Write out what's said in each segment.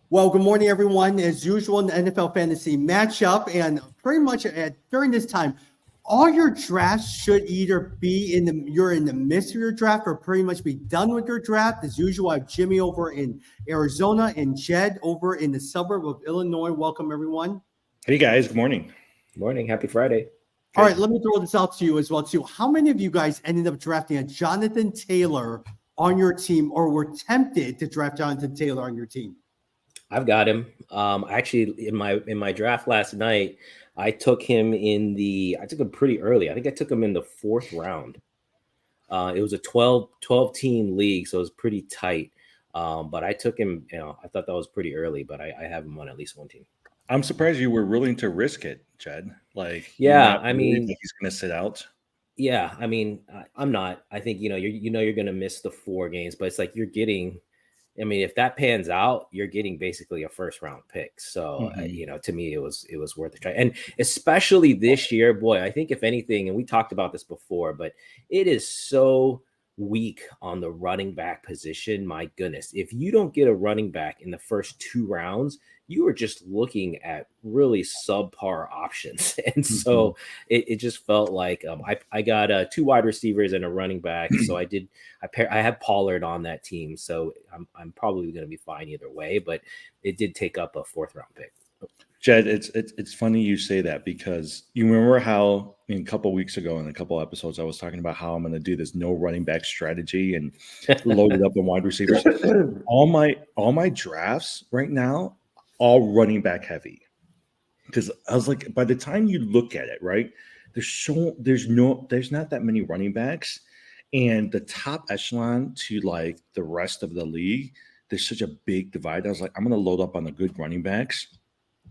Well, good morning, everyone. As usual in the NFL fantasy matchup, and pretty much during this time, all your drafts should either be you're in the midst of your draft or pretty much be done with your draft. As usual, I have Jimmy over in Arizona and Jed over in the suburb of Illinois. Welcome, everyone. Hey guys, good morning. Morning. Happy Friday. All right, let me throw this out to you as well, too. How many of you guys ended up drafting a Jonathan Taylor on your team or were tempted to draft Jonathan Taylor on your team? I've got him. Actually, in my draft last night, I took him I took him pretty early. I think I took him in the fourth round. It was a 12 team league, so it was pretty tight. But I took him, I thought that was pretty early, but I have him on at least one team. I'm surprised you were willing to risk it, Jed. Yeah, I mean, he's going to sit out. Yeah, I mean, I'm not. I think you're going to miss the 4 games, but it's like you're getting. I mean, if that pans out, you're getting basically a first round pick. So, to me, it was worth a try. And especially this year, boy, I think if anything, and we talked about this before, but it is so weak on the running back position. My goodness, if you don't get a running back in the first 2 rounds, you are just looking at really subpar options. And so it just felt like I got 2 wide receivers and a running back. So I had Pollard on that team. So I'm probably going to be fine either way, but it did take up a 4th round pick. Jed, it's funny you say that because you remember how a couple of weeks ago in a couple of episodes I was talking about how I'm going to do this no running back strategy and load it up on wide receivers. all my drafts right now, all running back heavy, because I was like, by the time you look at it, right, there's not that many running backs, and the top echelon to like the rest of the league, there's such a big divide. I was like, I'm going to load up on the good running backs.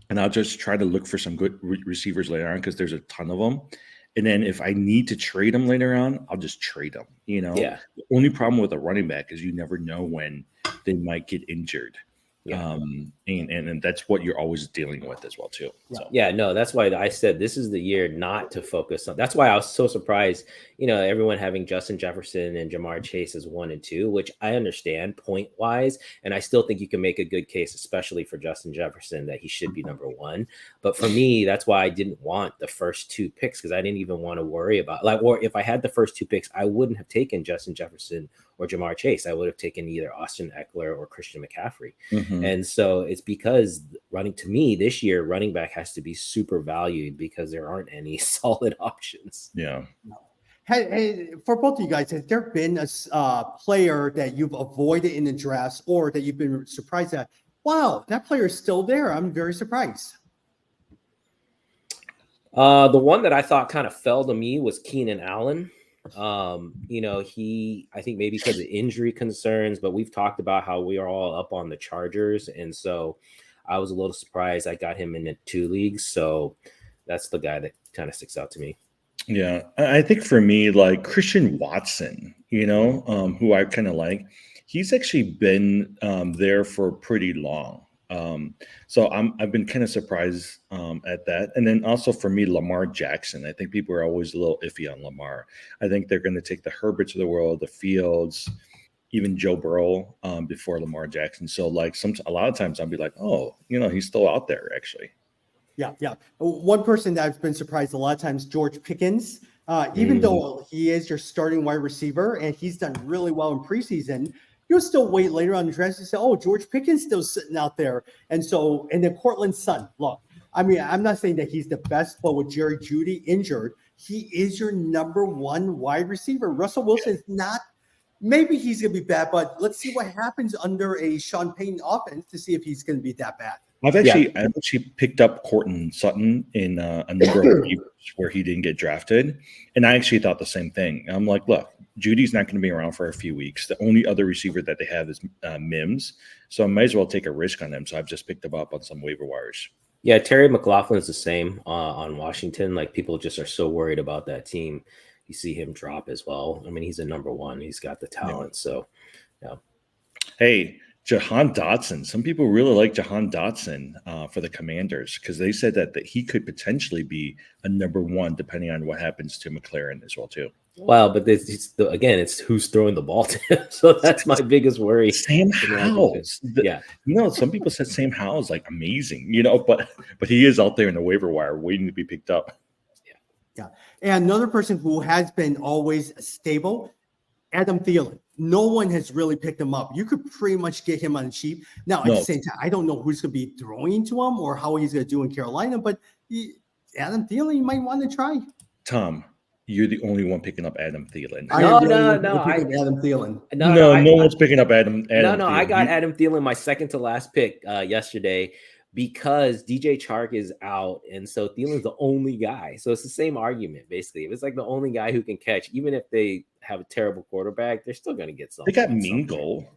And I'll just try to look for some good receivers later on because there's a ton of them. And then if I need to trade them later on, I'll just trade them. Yeah. The only problem with a running back is you never know when they might get injured. Yeah. And that's what you're always dealing with as well too. So. Yeah, no, that's why I said this is the year not to focus on. That's why I was so surprised, everyone having Justin Jefferson and Jamar Chase as 1 and 2, which I understand point wise. And I still think you can make a good case, especially for Justin Jefferson, that he should be number 1. But for me, that's why I didn't want the first 2 picks, because I didn't even want to worry about or if I had the first 2 picks, I wouldn't have taken Justin Jefferson or Jamar Chase. I would have taken either Austin Eckler or Christian McCaffrey. And so it's because to me this year, running back has to be super valued because there aren't any solid options. Yeah. Hey, for both of you guys, has there been a player that you've avoided in the drafts or that you've been surprised at? Wow, that player is still there. I'm very surprised. The one that I thought kind of fell to me was Keenan Allen. I think maybe because of injury concerns, but we've talked about how we are all up on the Chargers. And so I was a little surprised I got him in the 2 leagues. So that's the guy that kind of sticks out to me. Yeah. I think for me, like Christian Watson, who I kind of like, he's actually been there for pretty long. So I've been kind of surprised at that. And then also for me, Lamar Jackson. I think people are always a little iffy on Lamar. I think they're going to take the Herberts of the world, the Fields, even Joe Burrow before Lamar Jackson. So like a lot of times I'll be like, oh, he's still out there actually. Yeah. One person that I've been surprised a lot of times, George Pickens. Even though he is your starting wide receiver and he's done really well in preseason, you'll still wait later on the draft to say, oh, George Pickens still sitting out there. And then Cortland Sutton, look, I mean, I'm not saying that he's the best, but with Jerry Jeudy injured, he is your number 1 wide receiver. Russell Wilson is not, maybe he's going to be bad, but let's see what happens under a Sean Payton offense to see if he's going to be that bad. I've actually picked up Cortland Sutton in a number of years where he didn't get drafted. And I actually thought the same thing. I'm like, look, Judy's not going to be around for a few weeks. The only other receiver that they have is Mims. So I might as well take a risk on them. So I've just picked him up on some waiver wires. Yeah, Terry McLaughlin is the same on Washington. Like people just are so worried about that team. You see him drop as well. I mean, he's a number 1. He's got the talent. Yeah. So, yeah. Hey, Jahan Dotson. Some people really like Jahan Dotson for the Commanders because they said that he could potentially be a number 1 depending on what happens to McLaren as well too. Well, but again, it's who's throwing the ball to him. So that's my biggest worry. Sam Howells. Yeah. Some people said Sam Howells like amazing, but he is out there in the waiver wire waiting to be picked up. Yeah. And another person who has been always stable, Adam Thielen. No one has really picked him up. You could pretty much get him on cheap. Now, at the same time, I don't know who's going to be throwing to him or how he's going to do in Carolina, but Adam Thielen, you might want to try. Tom, you're the only one picking up Adam Thielen. No. Adam Thielen. No one's picking up Adam. No, I got Adam Thielen, my second to last pick yesterday, because DJ Chark is out, and so Thielen's the only guy. So it's the same argument, basically. If it's like the only guy who can catch, even if they have a terrible quarterback, they're still going to get something. They got Mingle.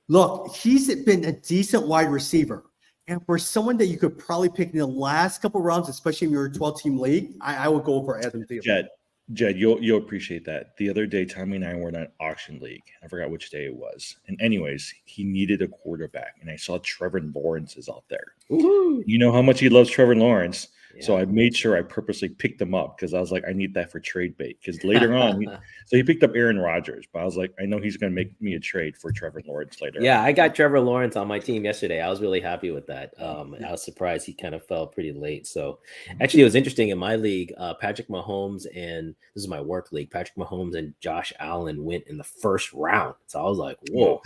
Look, he's been a decent wide receiver. And for someone that you could probably pick in the last couple rounds, especially in your 12-team league, I would go for Adam Thielen. Jed, you'll appreciate that. The other day, Tommy and I were in an auction league. I forgot which day it was. And anyways, he needed a quarterback. And I saw Trevor Lawrence is out there. Woo-hoo. You know how much he loves Trevor Lawrence. Yeah. So I made sure I purposely picked him up because I was like, I need that for trade bait. Because later on, he picked up Aaron Rodgers. But I was like, I know he's going to make me a trade for Trevor Lawrence later. Yeah, I got Trevor Lawrence on my team yesterday. I was really happy with that. I was surprised he kind of fell pretty late. So actually, it was interesting in my league. Patrick Mahomes and this is my work league. Patrick Mahomes and Josh Allen went in the first round. So I was like, whoa.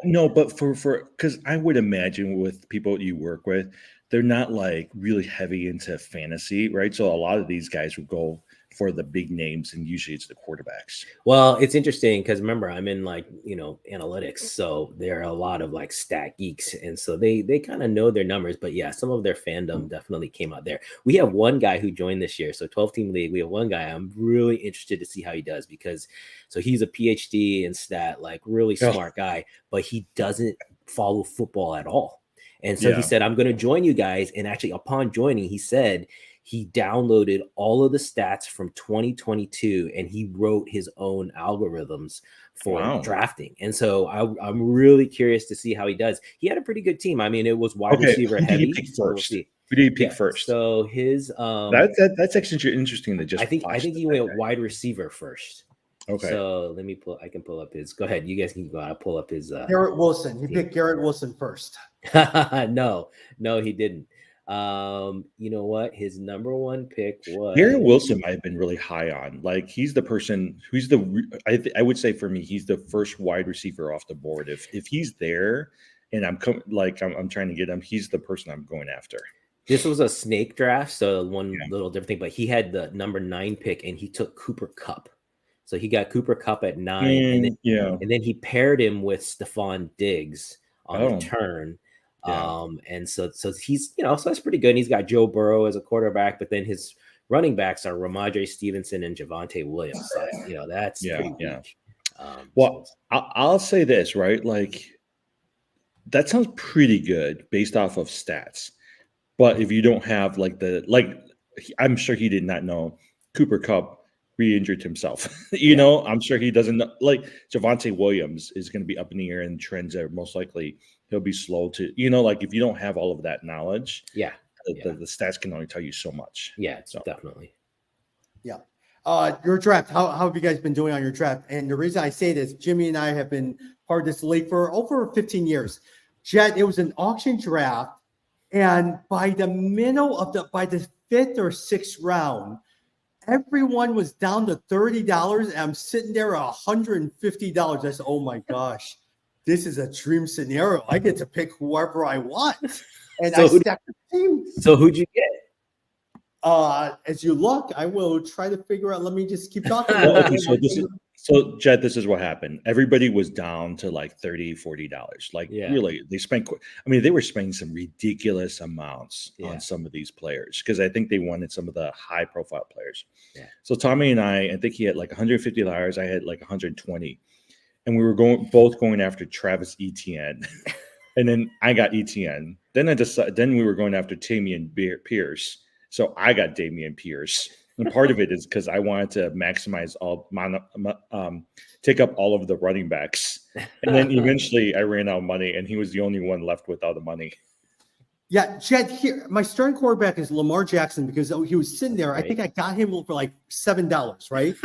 No, but for because I would imagine with people you work with, they're not like really heavy into fantasy, right? So a lot of these guys would go for the big names, and usually it's the quarterbacks. Well, it's interesting because remember, I'm in analytics, so there are a lot of like stat geeks, and so they kind of know their numbers. But yeah, some of their fandom definitely came out there. We have one guy who joined this year, so 12-team league. We have one guy I'm really interested to see how he does because he's a PhD in stat, like really smart guy, but he doesn't follow football at all. And so he said, I'm going to join you guys. And actually, upon joining, he said he downloaded all of the stats from 2022 and he wrote his own algorithms for drafting. And so I'm really curious to see how he does. He had a pretty good team. I mean, it was wide receiver heavy. Who did he pick first? So his that's actually interesting. That just I think he went wide receiver first. Okay. So I can pull up his. Go ahead. You guys can go. I'll pull up his. Garrett Wilson. He picked Garrett Wilson first. No, he didn't. You know what? His number one pick was Garrett Wilson. Might have been really high on. Like he's the person who's I would say for me, he's the first wide receiver off the board. If he's there, and I'm trying to get him, he's the person I'm going after. This was a snake draft, so little different thing. But he had the number 9 pick, and he took Cooper Kupp. So he got Cooper Kupp at 9, and then he paired him with Stephon Diggs on the turn. Yeah. And so he's, so that's pretty good. And he's got Joe Burrow as a quarterback, but then his running backs are Ramondre Stevenson and Javonte Williams. So, that's pretty weak. I'll say this, right? Like that sounds pretty good based off of stats. But if you don't have I'm sure he did not know Cooper Kupp re-injured himself. I'm sure he doesn't know. Like Javonte Williams is going to be up in the air and trends are most likely he'll be slow to, if you don't have all of that knowledge, the stats can only tell you so much. Yeah, definitely. Yeah. Your draft, how have you guys been doing on your draft? And the reason I say this, Jimmy and I have been part of this league for over 15 years. Jet, it was an auction draft. And by the by the 5th or 6th round, everyone was down to $30, and I'm sitting there at $150. I said, "Oh my gosh, this is a dream scenario! I get to pick whoever I want." And I stacked the team. So who'd you get? As you look, I will try to figure out. Let me just keep talking. So Jed, this is what happened. Everybody was down to like $30, $40. Really, they spent. I mean, they were spending some ridiculous amounts on some of these players because I think they wanted some of the high-profile players. Yeah. So Tommy and I think he had like $150. I had like $120, and we were both going after Travis Etienne, and then I got Etienne. Then we were going after Dameon Pierce. So I got Dameon Pierce. And part of it is because I wanted to maximize take up all of the running backs. And then eventually I ran out of money and he was the only one left without the money. Yeah, Jed, here, my starting quarterback is Lamar Jackson because he was sitting there. Right. I think I got him for like $7, right?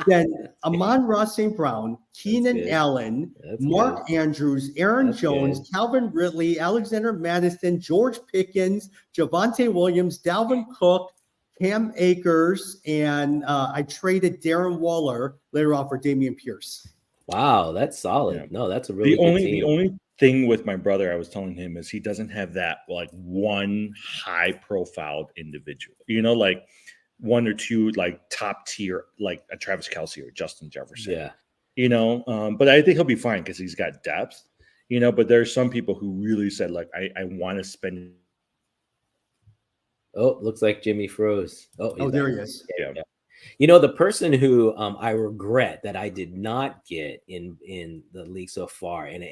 Then Amon-Ra St. Brown, Keenan good. Allen, That's Mark good. Andrews, Aaron That's Jones, good. Calvin Ridley, Alexander Madison, George Pickens, Javonte Williams, Dalvin Cook, Cam Akers, and I traded Darren Waller later on for Damian Pierce. Wow, that's solid. Yeah. No, that's a really The good only team. the only thing with my brother, I was telling him, is he doesn't have that like one high profiled individual. Like one or two like top tier, like a Travis Kelce or Justin Jefferson. Yeah. But I think he'll be fine because he's got depth. But there's some people who really said like I want to spend. Oh, looks like Jimmy froze. Oh, There he is. Yeah. The person who I regret that I did not get in the league so far, and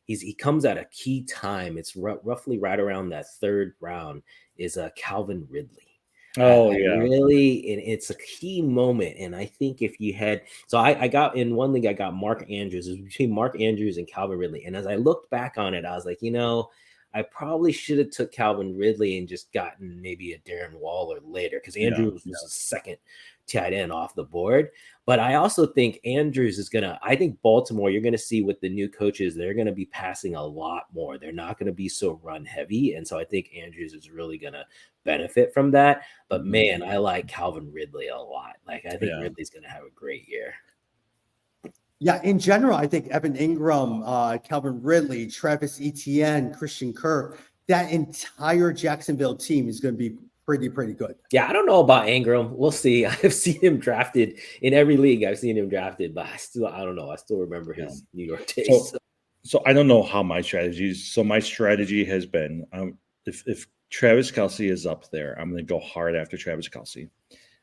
he comes at a key time. It's roughly right around that third round. Is Calvin Ridley. Oh, I yeah. really, and it's a key moment. And I think if you had, so I got in one league, I got Mark Andrews. It was between Mark Andrews and Calvin Ridley. And as I looked back on it, I was like, I probably should have took Calvin Ridley and just gotten maybe a Darren Waller later because Andrews was the second tight end off the board. But I also think Andrews is I think Baltimore, you're going to see with the new coaches, they're going to be passing a lot more. They're not going to be so run heavy. And so I think Andrews is really going to benefit from that. But man, I like Calvin Ridley a lot. Like, I think Ridley's going to have a great year. Yeah, in general, I think Evan Ingram, Calvin Ridley, Travis Etienne, Christian Kirk, that entire Jacksonville team is going to be pretty good. Yeah, I don't know about Ingram. We'll see. I've seen him drafted in every league. I've seen him drafted, but I don't know. I still remember his New York days. So I don't know how my strategy is. So my strategy has been if Travis Kelce is up there, I'm going to go hard after Travis Kelce.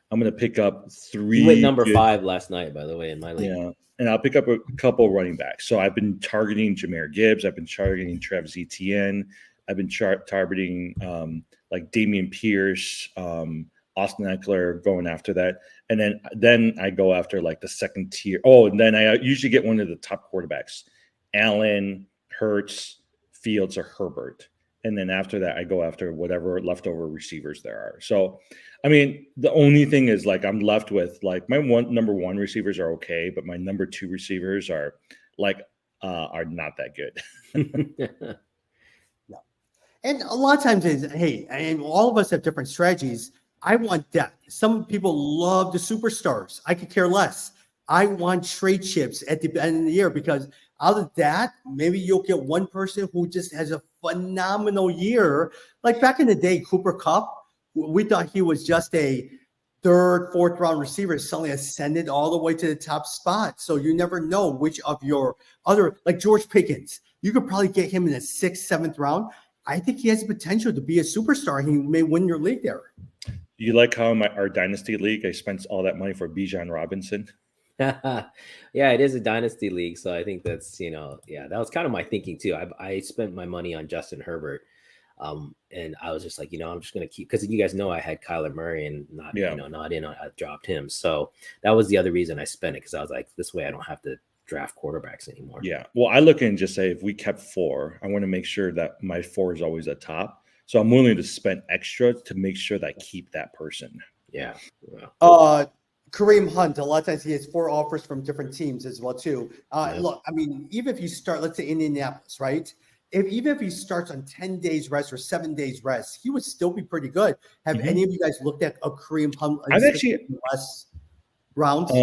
I'm going to pick up 3. He went number 5 last night, by the way, in my league. Yeah, and I'll pick up a couple running backs. So I've been targeting Jahmyr Gibbs. I've been targeting Travis Etienne. I've been targeting like Damian Pierce, Austin Eckler, going after that. And then I go after like the second tier. Oh, and then I usually get one of the top quarterbacks, Allen, Hurts, Fields, or Herbert. And then after that, I go after whatever leftover receivers there are. So, I mean, the only thing is like I'm left with like my number 1 receivers are okay, but my number 2 receivers are not that good. And a lot of times and all of us have different strategies. I want depth. Some people love the superstars. I could care less. I want trade chips at the end of the year because out of that, maybe you'll get one person who just has a phenomenal year. Like back in the day, Cooper Kupp, we thought he was just a 3rd, 4th round receiver, suddenly ascended all the way to the top spot. So you never know which of your other, like George Pickens, you could probably get him in the 6th, 7th round. I think he has the potential to be a superstar. He may win your league there. You like how in our dynasty league, I spent all that money for Bijan Robinson? Yeah, it is a dynasty league. So I think that's, that was kind of my thinking too. I spent my money on Justin Herbert. And I was just like, I'm just going to keep, because you guys know I had Kyler Murray and not in, I dropped him. So that was the other reason I spent it. Cause I was like, this way I don't have to draft quarterbacks anymore. Yeah. Well, I look and just say, if we kept 4, I want to make sure that my 4 is always at top. So I'm willing to spend extra to make sure that I keep that person. Yeah. Kareem Hunt, a lot of times he has 4 offers from different teams as well too. Look, I mean, even if you start, let's say Indianapolis, right? Even if he starts on 10 days rest or 7 days rest, he would still be pretty good. Have any of you guys looked at a Kareem Hunt? I've actually less rounds.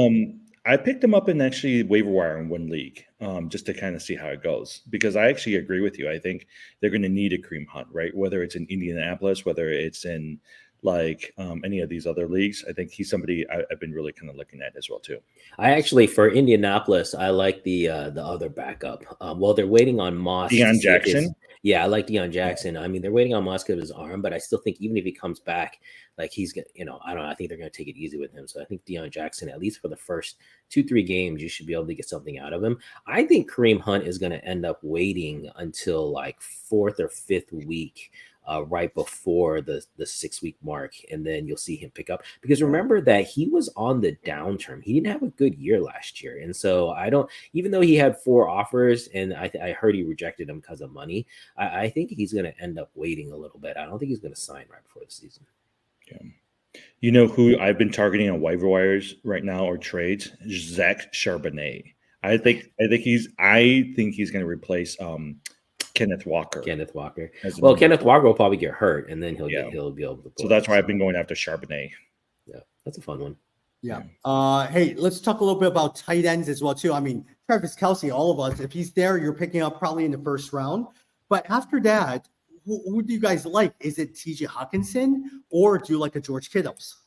I picked him up in actually waiver wire in one league, just to kind of see how it goes. Because I actually agree with you. I think they're going to need a Kareem Hunt, right? Whether it's in Indianapolis, whether it's in like any of these other leagues. I think he's somebody I've been really kind of looking at as well too. I actually, for Indianapolis, I like the other backup. Well, they're waiting on Moss. Deion Jackson. Yeah, I like Deion Jackson. I mean, they're waiting on Moss because of his arm, but I still think even if he comes back, like he's gonna, I don't know. I think they're gonna take it easy with him. So I think Deion Jackson, at least for the first 2-3 games, you should be able to get something out of him. I think Kareem Hunt is gonna end up waiting until like 4th or 5th week right before the 6-week mark, and then you'll see him pick up. Because remember that he was on the downturn. He didn't have a good year last year, and so I don't. Even though he had 4 offers, and I heard he rejected them because of money, I think he's going to end up waiting a little bit. I don't think he's going to sign right before the season. Yeah. You know who I've been targeting on waiver wires right now or trades? Zach Charbonnet. I think he's going to replace Kenneth Walker. Kenneth Walker. as a Well, number Kenneth 2. Walker will probably get hurt, and then he'll be able to. So that's why I've been going after Charbonnet. Yeah, that's a fun one. Yeah. Hey, let's talk a little bit about tight ends as well too. I mean, Travis Kelce, all of us, if he's there, you're picking up probably in the first round. But after that, who do you guys like? Is it TJ Hawkinson or do you like a George Kittles?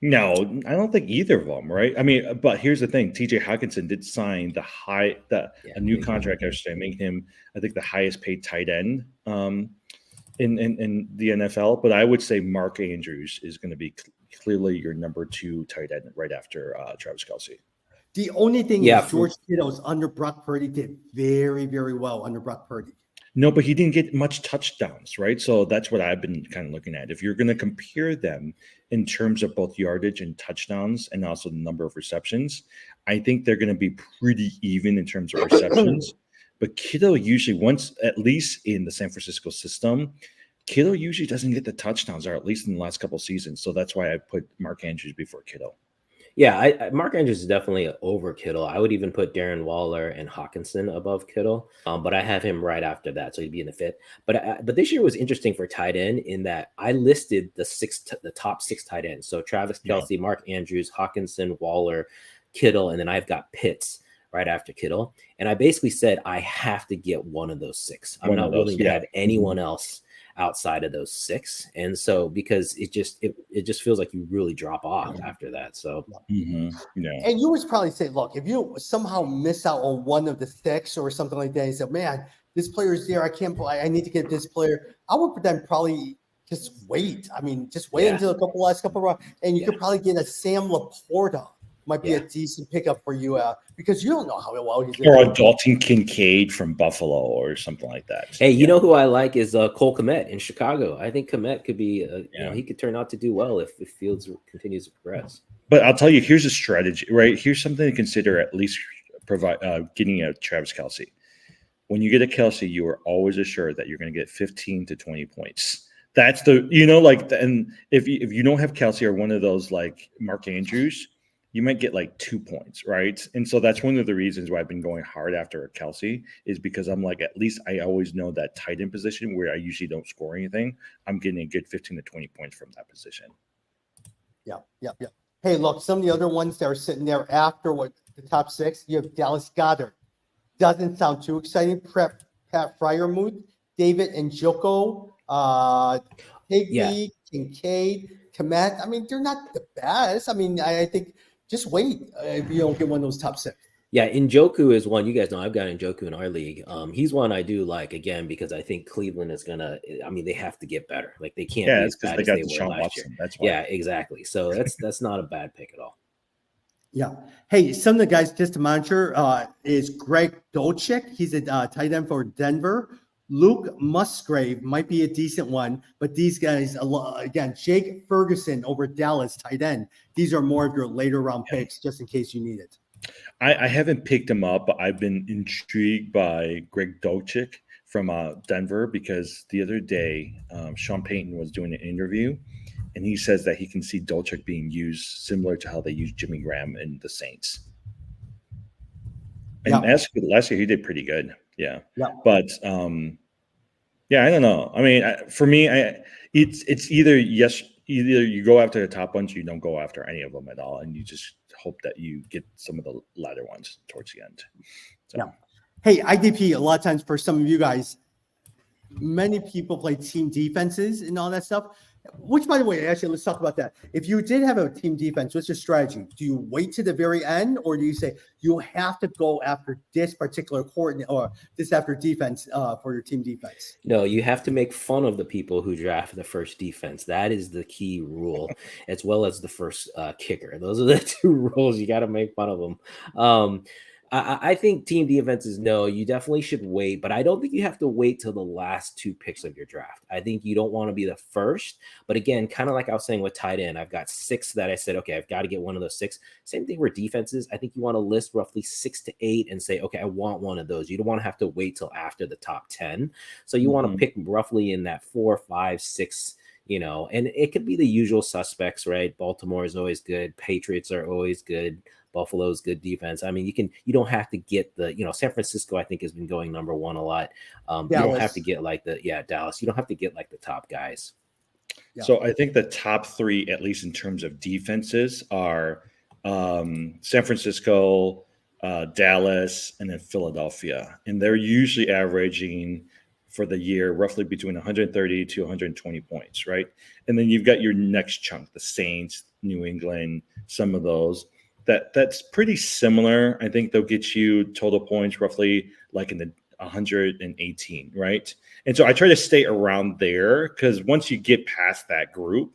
No, I don't think either of them, right? I mean, but here's the thing: TJ Hawkinson did sign a new contract yesterday, making him, I think, the highest paid tight end in the NFL. But I would say Mark Andrews is going to be clearly your number 2 tight end right after Travis Kelce. The only thing is George Kittles under Brock Purdy did very, very well under Brock Purdy. No, but he didn't get much touchdowns, right? So that's what I've been kind of looking at. If you're going to compare them in terms of both yardage and touchdowns and also the number of receptions, I think they're going to be pretty even in terms of receptions. But Kittle usually, once at least in the San Francisco system, Kittle usually doesn't get the touchdowns, or at least in the last couple of seasons. So that's why I put Mark Andrews before Kittle. Yeah, Mark Andrews is definitely over Kittle. I would even put Darren Waller and Hawkinson above Kittle, but I have him right after that, so he'd be in the 5th. But this year was interesting for tight end in that I listed the top 6 tight ends. So Travis Kelce, Mark Andrews, Hawkinson, Waller, Kittle, and then I've got Pitts right after Kittle. And I basically said I have to get one of those 6. I'm not willing to have anyone else outside of those 6, and so because it just feels like you really drop off after that. So and you would probably say, look, if you somehow miss out on one of the 6 or something like that, you say, man, this player is there, I need to get this player. I would then probably just wait. I mean, just wait until last couple of rounds, and you could probably get a Sam Laporta. Might be a decent pickup for you because you don't know how well he's doing. Or a Dalton Kincaid from Buffalo or something like that. Hey, you know who I like is Cole Kmet in Chicago. I think Kmet could be, he could turn out to do well if Fields continues to progress. But I'll tell you, here's a strategy, right? Here's something to consider, at least getting a Travis Kelce. When you get a Kelce, you are always assured that you're going to get 15 to 20 points. That's and if you don't have Kelce or one of those like Mark Andrews, you might get like 2 points, right? And so that's one of the reasons why I've been going hard after a Kelce, is because I'm like, at least I always know that tight end position where I usually don't score anything, I'm getting a good 15 to 20 points from that position. Yeah. Hey, look, some of the other ones that are sitting there after the top 6, you have Dallas Goedert. Doesn't sound too exciting. Pat Freiermuth, David Njoku, Higbee, Kincaid, Kmet. I mean, they're not the best. I mean, I think just wait if you don't get one of those top 6. Yeah, Njoku is one. You guys know I've got Njoku in our league. He's one I do like, again, because I think Cleveland is gonna. I mean, they have to get better. Like they can't be as bad as they were last year. That's why. Yeah, exactly. So that's not a bad pick at all. Yeah. Hey, some of the guys just to monitor is Greg Dulcich. He's a tight end for Denver. Luke Musgrave might be a decent one, but these guys, again, Jake Ferguson over Dallas, tight end. These are more of your later round picks, just in case you need it. I haven't picked him up, but I've been intrigued by Greg Dulcich from Denver, because the other day Sean Payton was doing an interview, and he says that he can see Dulcich being used similar to how they used Jimmy Graham in the Saints. And last year he did pretty good. Yeah. But I don't know. I mean, for me, it's either you go after the top ones, or you don't go after any of them at all, and you just hope that you get some of the latter ones towards the end. So. Yeah. Hey, IDP, a lot of times for some of you guys, many people play team defenses and all that stuff. Which, by the way, actually, let's talk about that. If you did have a team defense, what's your strategy? Do you wait to the very end, or do you say you have to go after this particular coordinate or this after defense for your team defense? No, you have to make fun of the people who draft the first defense. That is the key rule, as well as the first kicker. Those are the 2 rules. You got to make fun of them. I think team defenses, no, you definitely should wait, but I don't think you have to wait till the last 2 picks of your draft. I think you don't want to be the first, but again, kind of like I was saying with tight end, I've got 6 that I said, okay, I've got to get one of those 6. Same thing with defenses. I think you want to list roughly 6 to 8 and say, okay, I want one of those. You don't want to have to wait till after the top 10. So you want to pick roughly in that 4, 5, 6, and it could be the usual suspects, right? Baltimore is always good. Patriots are always good. Buffalo's good defense. I mean, you don't have to get San Francisco, I think, has been going number 1 a lot. You don't have to get like Dallas. You don't have to get like the top guys. Yeah. So I think the top 3, at least in terms of defenses, are San Francisco, Dallas, and then Philadelphia. And they're usually averaging for the year roughly between 130 to 120 points, right? And then you've got your next chunk, the Saints, New England, some of those. That's pretty similar. I think they'll get you total points roughly like in the 118, right? And so I try to stay around there because once you get past that group,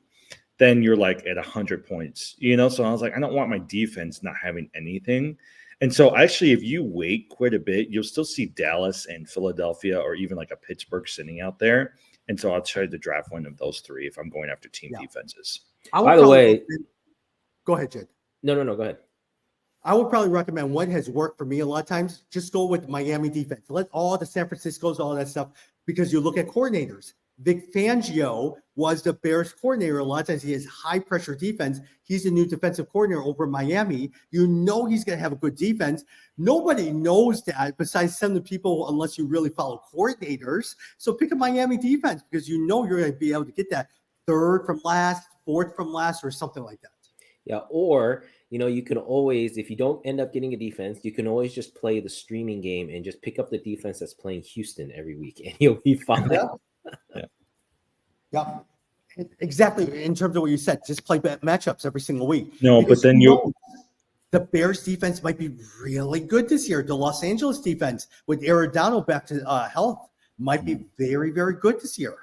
then you're like at 100 points, So I was like, I don't want my defense not having anything. And so actually, if you wait quite a bit, you'll still see Dallas and Philadelphia or even like a Pittsburgh sitting out there. And so I'll try to draft one of those 3 if I'm going after team defenses. By the way, go ahead, Jed. No, go ahead. I would probably recommend what has worked for me a lot of times. Just go with Miami defense. Let all the San Francisco's, all that stuff, because you look at coordinators. Vic Fangio was the Bears coordinator. A lot of times he has high pressure defense. He's the new defensive coordinator over Miami. He's going to have a good defense. Nobody knows that besides some of the people, unless you really follow coordinators. So pick a Miami defense because you're going to be able to get that 3rd from last, 4th from last, or something like that. Yeah, or you can always, if you don't end up getting a defense, you can always just play the streaming game and just pick up the defense that's playing Houston every week, and you'll be fine. Yeah. Exactly. In terms of what you said, just play matchups every single week. No, because but then the Bears defense might be really good this year. The Los Angeles defense with Arredondo back to health might be very, very good this year.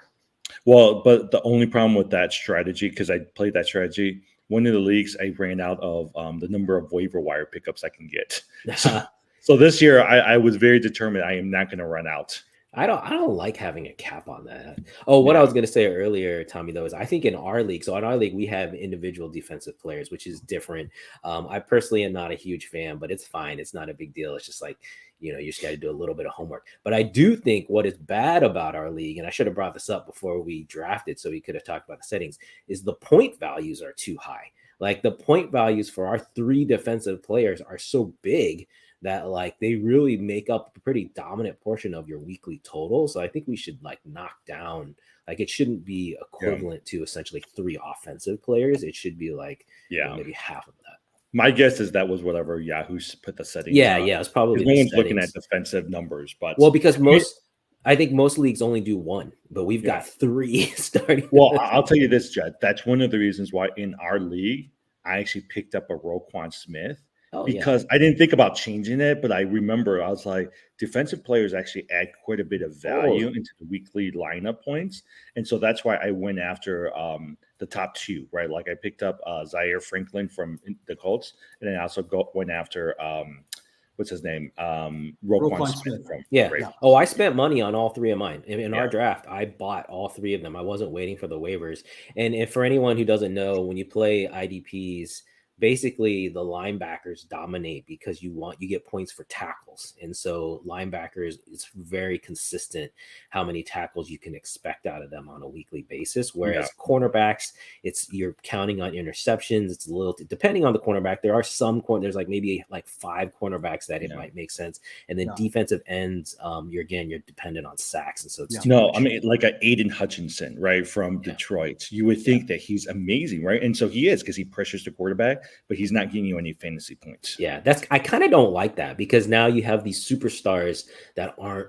Well, but the only problem with that strategy, because I played that strategy, one of the leagues I ran out of the number of waiver wire pickups I can get. So this year I was very determined I am not going to run out. I don't like having a cap on that. Oh, what I was going to say earlier, Tommy, though, is I think in our league, so in our league, we have individual defensive players, which is different. I personally am not a huge fan, but it's fine. It's not a big deal. It's just like, you just got to do a little bit of homework. But I do think what is bad about our league, and I should have brought this up before we drafted so we could have talked about the settings, is the point values are too high. Like the point values for our 3 defensive players are so big that like they really make up a pretty dominant portion of your weekly total. So I think we should like knock down, like it shouldn't be equivalent to essentially 3 offensive players. It should be like maybe half of that. My guess is that was whatever Yahoo put the settings. Yeah, it's probably no one's looking at defensive numbers, but because I think most leagues only do 1, but we've got 3 starting. Well, I'll tell you this, Jed. That's one of the reasons why in our league I actually picked up a Roquan Smith. Because I didn't think about changing it, but I remember I was like, defensive players actually add quite a bit of value into the weekly lineup points. And so that's why I went after the top 2, right? Like I picked up Zaire Franklin from the Colts, and then I also went after, what's his name? Roquan Smith. From Ravens. Oh, I spent money on all 3 of mine. In our draft, I bought all 3 of them. I wasn't waiting for the waivers. And if for anyone who doesn't know, when you play IDPs, basically the linebackers dominate because you get points for tackles. And so linebackers, it's very consistent how many tackles you can expect out of them on a weekly basis. Whereas cornerbacks, you're counting on interceptions. It's a little, depending on the cornerback, there are some there's like maybe like 5 cornerbacks that it might make sense. And then defensive ends, you're dependent on sacks. And so it's too much. I mean, like a Aiden Hutchinson, right, from Detroit, you would think that he's amazing, right? And so he is, because he pressures the quarterback, but he's not giving you any fantasy points. Yeah, I kind of don't like that, because now you have these superstars that aren't,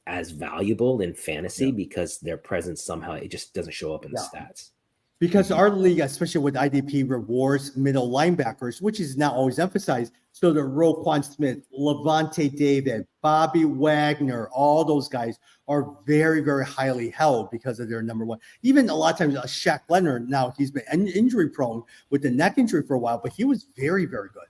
as valuable in fantasy because their presence somehow, it just doesn't show up in the stats. Because our league, especially with IDP, rewards middle linebackers, which is not always emphasized. So the Roquan Smith, Levante David, Bobby Wagner, all those guys are very, very highly held because of their number 1. Even a lot of times, Shaq Leonard, now he's been injury prone with the neck injury for a while, but he was very, very good.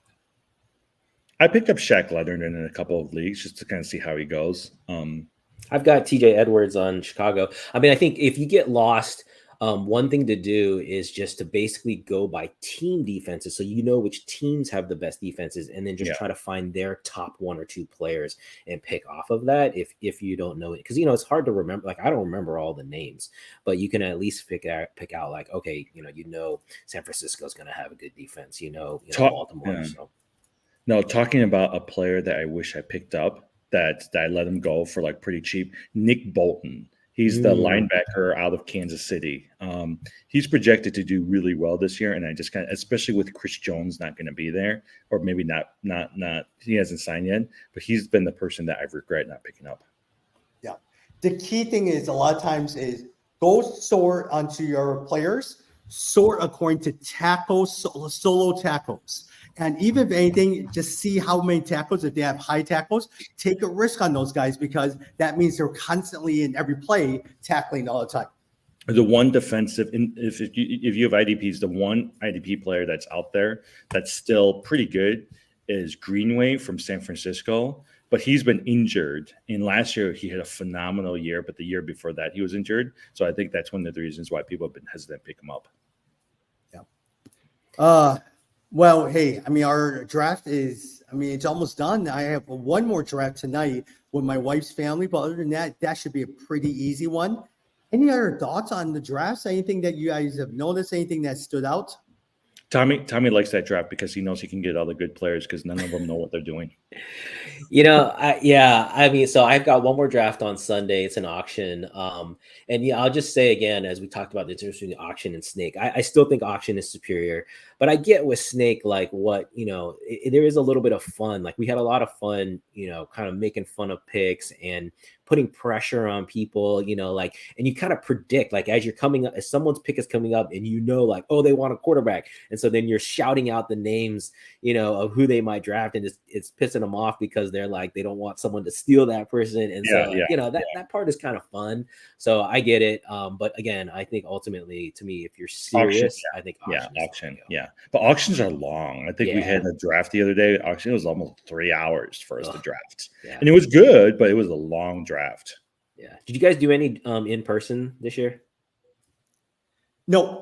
I picked up Shaq Leonard in a couple of leagues just to kind of see how he goes. I've got TJ Edwards on Chicago. I mean, I think if you get lost, one thing to do is just to basically go by team defenses. So you know which teams have the best defenses, and then just try to find their top 1 or 2 players and pick off of that if you don't know it. Because it's hard to remember. Like I don't remember all the names, but you can at least pick out like, okay, San Francisco's gonna have a good defense, Baltimore. Yeah. So No, talking about a player that I wish I picked up that I let him go for like pretty cheap, Nick Bolton. He's the linebacker out of Kansas City. He's projected to do really well this year, and I just especially with Chris Jones not going to be there, or maybe not. He hasn't signed yet, but he's been the person that I regret not picking up. Yeah, the key thing is a lot of times is go sort onto your players, sort according to tackles, solo tackles. And even if anything, just see how many tackles, if they have high tackles, take a risk on those guys because that means they're constantly in every play tackling all the time. The one defensive, if you have IDPs, the one IDP player that's out there that's still pretty good is Greenway from San Francisco, but he's been injured. And last year he had a phenomenal year, but the year before that he was injured. So I think that's one of the reasons why people have been hesitant to pick him up. Yeah. Well, hey, I mean, our draft is, it's almost done. I have one more draft tonight with my wife's family, but other than that, that should be a pretty easy one. Any other thoughts on the drafts? Anything that you guys have noticed? Anything that stood out? Tommy likes that draft because he knows he can get all the good players because none of them know what they're doing. So I've got one more draft on Sunday. It's an auction. I'll just say again, as we talked about the difference between auction and snake, I still think auction is superior, but I get with snake, like what, there is a little bit of fun. Like we had a lot of fun, kind of making fun of picks and putting pressure on people, and you kind of predict, like as you're coming up, as someone's pick is coming up and like, oh, they want a quarterback. And so then you're shouting out the names, of who they might draft. And it's pissing them off because they're like, they don't want someone to steal that person. And that part is kind of fun. So I get it. But again, I think ultimately to me, if you're serious, I think auction. Yeah. But auctions are long. I think we had a draft the other day. Auction was almost 3 hours for us to draft. Yeah. And it was good, but it was a long draft. Yeah. Did you guys do any in person this year? No.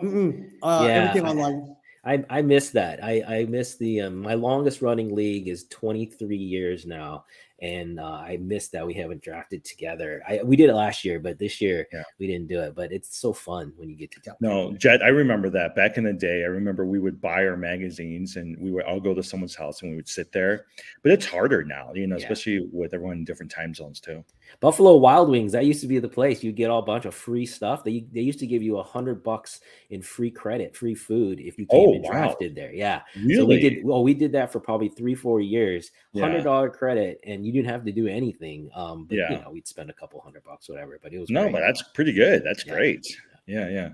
Everything online. I missed that. I missed the my longest running league is 23 years now, and I missed that we haven't drafted together. We did it last year, but this year we didn't do it. But it's so fun when you get to talk. No, Jed, I remember that back in the day. I remember we would buy our magazines and we would all go to someone's house and we would sit there. But it's harder now, especially with everyone in different time zones too. Buffalo Wild Wings, that used to be the place. You get all a bunch of free stuff. They used to give you $100 in free credit, free food if you came and drafted there. Yeah. Really? So we did that for probably 3-4 years. $100 credit, and you didn't have to do anything. But we'd spend a couple $100, whatever. But it was but that's pretty good. That's great. Yeah.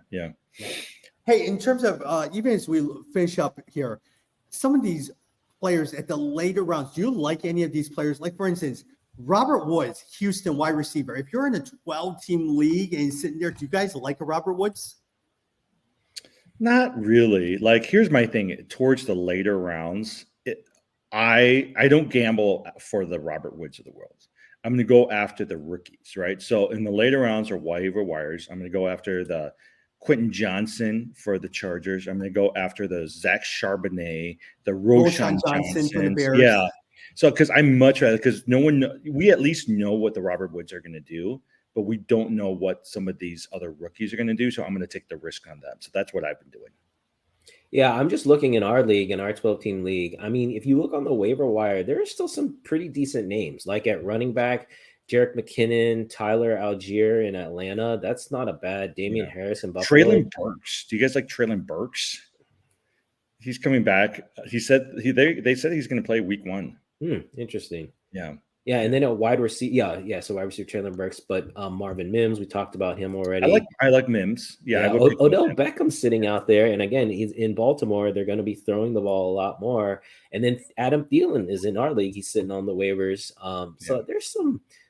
Hey, in terms of even as we finish up here, some of these players at the later rounds, do you like any of these players? Like for instance, Robert Woods, Houston wide receiver. If you're in a 12-team league and sitting there, do you guys like a Robert Woods? Not really. Like, here's my thing. Towards the later rounds, I don't gamble for the Robert Woods of the world. I'm going to go after the rookies, right? So in the later rounds or waiver wires, I'm going to go after the Quentin Johnson for the Chargers. I'm going to go after the Zach Charbonnet, the Roshan Johnson for the Bears. Yeah. So, because I'm much rather, because we at least know what the Robert Woods are going to do, but we don't know what some of these other rookies are going to do. So I'm going to take the risk on them. So that's what I've been doing. Yeah, I'm just looking in our league, in our 12-team league. I mean, if you look on the waiver wire, there are still some pretty decent names. Like at running back, Jerick McKinnon, Tyler Algier in Atlanta. That's not a bad. Damian Harris in Buffalo. Traylon Burks. Do you guys like Traylon Burks? He's coming back. He said they said he's going to play week 1. Interesting. Yeah. Yeah, and then a wide receiver. Yeah. So wide receiver Traylon Burks, but Marvin Mims, we talked about him already. I like Mims. Yeah. Odell Beckham's sitting out there, and again, he's in Baltimore. They're going to be throwing the ball a lot more. And then Adam Thielen is in our league. He's sitting on the waivers. So there's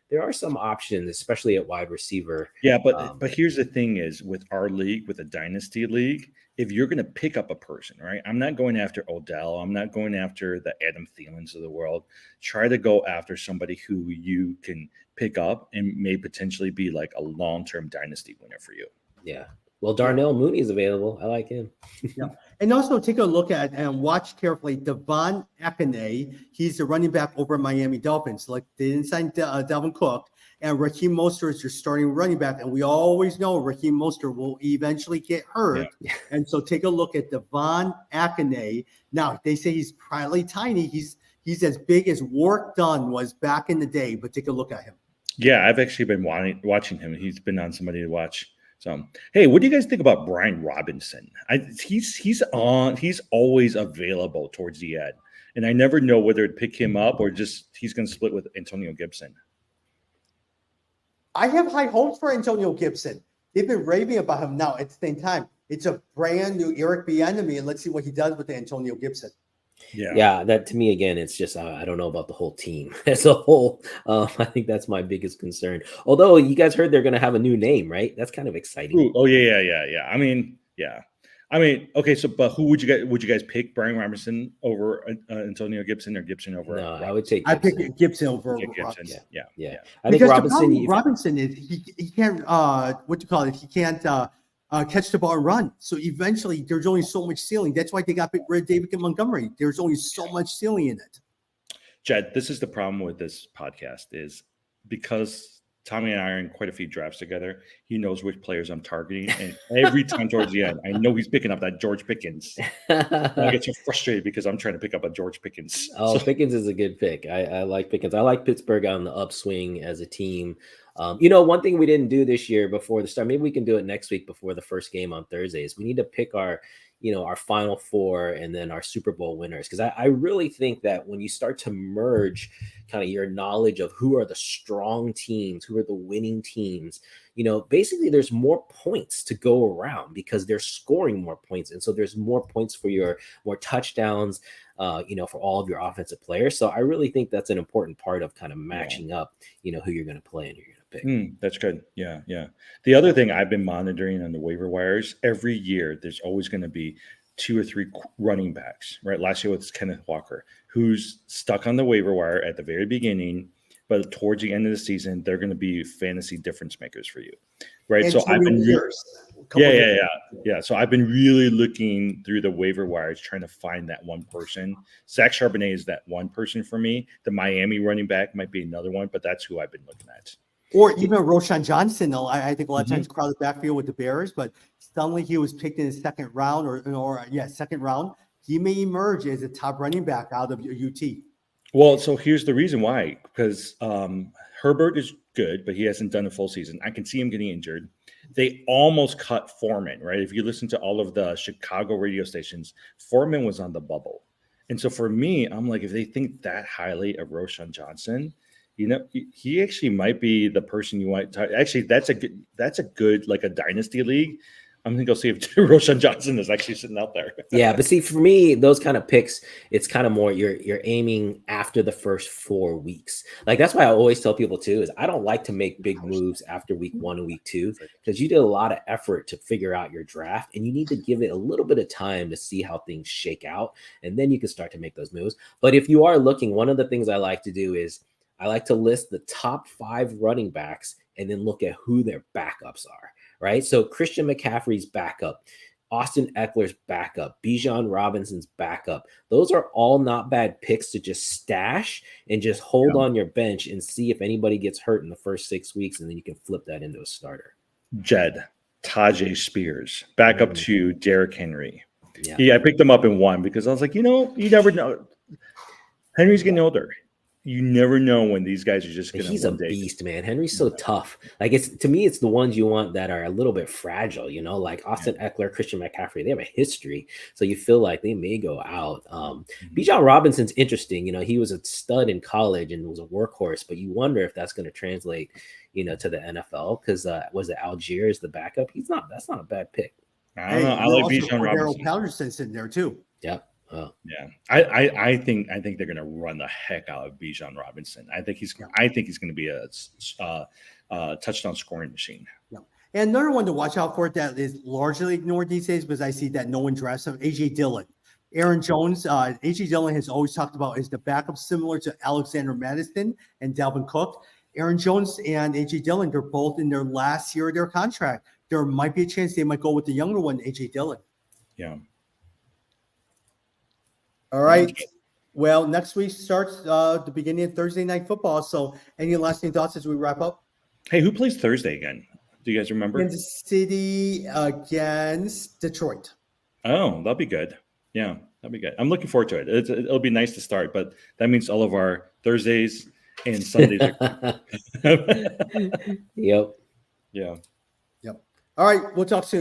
there are some options, especially at wide receiver. Yeah, but here's the thing: is with our league, with a dynasty league, if you're going to pick up a person, right? I'm not going after Odell. I'm not going after the Adam Thielens of the world. Try to go after somebody who you can pick up and may potentially be like a long-term dynasty winner for you. Yeah. Well, Darnell Mooney is available. I like him. Yeah. And also take a look at and watch carefully Devon Akane. He's the running back over Miami Dolphins. Like they didn't sign Dalvin Cook, and Raheem Mostert is your starting running back. And we always know Raheem Mostert will eventually get hurt. Yeah. And so take a look at Devon Akane. Now they say he's probably tiny. He's as big as Warwick Dunn was back in the day. But take a look at him. Yeah, I've actually been watching him. He's been on somebody to watch. So, hey, what do you guys think about Brian Robinson? He's always available towards the end, and I never know whether to pick him up or just he's going to split with Antonio Gibson. I have high hopes for Antonio Gibson. They've been raving about him now. At the same time, it's a brand new Eric Bieniemy, and let's see what he does with Antonio Gibson. Yeah, that to me again, it's just I don't know about the whole team as a whole. I think that's my biggest concern. Although you guys heard they're going to have a new name, right? That's kind of exciting. Ooh, oh yeah. I mean, okay. So, but who would you guys pick? Brian Robinson over Antonio Gibson, or Gibson over? No, Robinson? I would take. I pick Gibson over Gibson. Robinson. Yeah. Because I think Robinson is he can't what you call it? He can't catch the ball and run. So eventually, there's only so much ceiling. That's why they got rid of David Montgomery. There's only so much ceiling in it. Jed, this is the problem with this podcast is because Tommy and I are in quite a few drafts together. He knows which players I'm targeting, and every time towards the end, I know he's picking up that George Pickens. I get so frustrated because I'm trying to pick up a George Pickens. Pickens is a good pick. I like Pickens. I like Pittsburgh on the upswing as a team. One thing we didn't do this year before the start, maybe we can do it next week before the first game on Thursdays. We need to pick our Final Four and then our Super Bowl winners. Because I really think that when you start to merge kind of your knowledge of who are the strong teams, who are the winning teams, basically there's more points to go around because they're scoring more points. And so there's more points for more touchdowns, for all of your offensive players. So I really think that's an important part of kind of matching up, who you're going to play and who you're going to pick. That's good. Yeah. The other thing I've been monitoring on the waiver wires, every year there's always going to be 2 or 3 running backs, right? Last year was Kenneth Walker, who's stuck on the waiver wire at the very beginning, but towards the end of the season, they're going to be fantasy difference makers for you, right? And so I've been yeah. So I've been really looking through the waiver wires, trying to find that one person. Zach Charbonnet is that one person for me. The Miami running back might be another one, but that's who I've been looking at. Or even Roshan Johnson. I think a lot of times crowded backfield with the Bears, but suddenly he was picked in the second round second round. He may emerge as a top running back out of UT. Well, so here's the reason why, because Herbert is good, but he hasn't done a full season. I can see him getting injured. They almost cut Foreman, right? If you listen to all of the Chicago radio stations, Foreman was on the bubble. And so for me, I'm like, if they think that highly of Roshan Johnson, he actually might be the person you want to. Actually, that's a good like a dynasty league. I'm gonna go see if Roshan Johnson is actually sitting out there. Yeah, but see, for me, those kind of picks, it's kind of more you're aiming after the first 4 weeks. Like that's why I always tell people too is I don't like to make big moves after week 1 and week 2 because you did a lot of effort to figure out your draft and you need to give it a little bit of time to see how things shake out, and then you can start to make those moves. But if you are looking, one of the things I like to do is I like to list the top 5 running backs and then look at who their backups are, right? So Christian McCaffrey's backup, Austin Eckler's backup, Bijan Robinson's backup. Those are all not bad picks to just stash and just hold on your bench and see if anybody gets hurt in the first 6 weeks, and then you can flip that into a starter. Jed, Tajay Spears, backup to Derrick Henry. Yeah, I picked him up in 1 because I was like, you never know. Henry's getting older. You never know when these guys are just going to. He's a beast, man. Henry's so tough. Like to me, it's the ones you want that are a little bit fragile, like Austin Eckler, Christian McCaffrey. They have a history, so you feel like they may go out. Bijan Robinson's interesting. He was a stud in college and was a workhorse, but you wonder if that's going to translate, to the NFL because was it Algier as the backup? That's not a bad pick. I don't know. I like Bijan Robinson. Patterson's in there too. Yep. Oh. Yeah, I think they're going to run the heck out of Bijan Robinson. I think he's going to be a touchdown scoring machine. Yeah. And another one to watch out for that is largely ignored these days because I see that no one drafts him. AJ Dillon, Aaron Jones. AJ Dillon has always talked about is the backup similar to Alexander Madison and Dalvin Cook. Aaron Jones and AJ Dillon, they're both in their last year of their contract. There might be a chance they might go with the younger one, AJ Dillon. Yeah. All right. Well, next week starts the beginning of Thursday Night Football. So, any lasting thoughts as we wrap up? Hey, who plays Thursday again? Do you guys remember? Kansas City against Detroit. Oh, that'll be good. Yeah, that'll be good. I'm looking forward to it. It'll be nice to start, but that means all of our Thursdays and Sundays are. Yep. Yeah. Yep. All right. We'll talk soon.